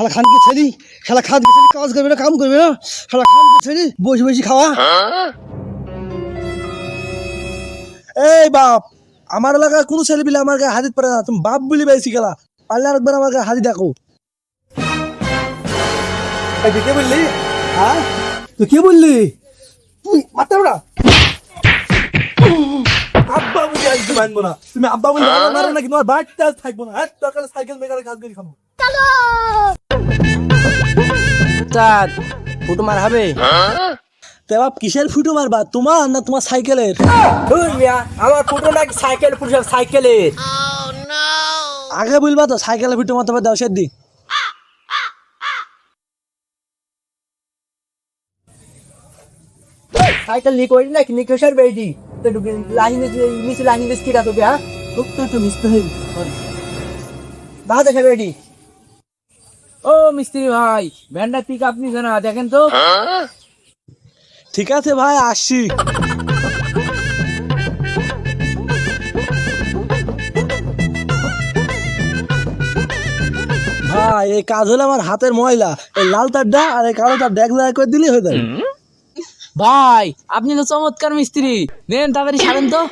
শালা খানকে ছেড়ি, শালা খানকে ছেড়ি কাজ করবে না, কাম করবে না, শালা খানকে ছেড়ি বসে বসে খাওয়া। এই বাপ, আমার এলাকার কোনো ছেলে পিলে আমার গায়ে হাজির পারে না, তুমি বাপ বলি বেশি গেলা, পারলে আরেকবার আমার গায়ে হাজির দেখো। তুই কে বললি? হ্যাঁ, তুই কে বললি? তুই মারতে পারো না? আব্বা বলি আজকে মানবো না, তুমি আব্বা বলি মারো নাকি তোমার বাড়িতে আজ থাকবো না। হ্যাঁ, দরকার সাইকেল মেকারে কাজ করে খাবো। উস্তাদ ফুটো মার হবে? তে বাপ কিসের ফুটো মারবা, তোমার না তোমার সাইকেলের? ধুর মিয়া, আমার ফুটো নাকি সাইকেল ফুটো সাইকেলের? আগে বলবা তো সাইকেলের ফুটো মারতে পারে, দাও সেদি। সাইকেল লিক হইনি নাকি লিক হইসার বেডি তো লাইনে নিচে লাইনে কি রাখো হ্যাঁ তো মিশতে হবে। বাহ দেখে বেডি। ও মিস্ত্রি ভাই, ভ্যানটা পিক আপনি জানা দেখেন তো। ঠিক আছে ভাই, আসছি। ভাই এই কাজ হলো আমার হাতের ময়লা, এই লাল তারটা আর এই কালো তার ড্যাগ করে দিলেই হয়ে যাবে। ভাই আপনি তো চমৎকার মিস্ত্রি, নেন তাড়াতাড়ি সারেন তো।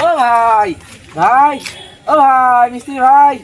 ও ভাই ভাই, ও ভাই মিস্ত্রি ভাই,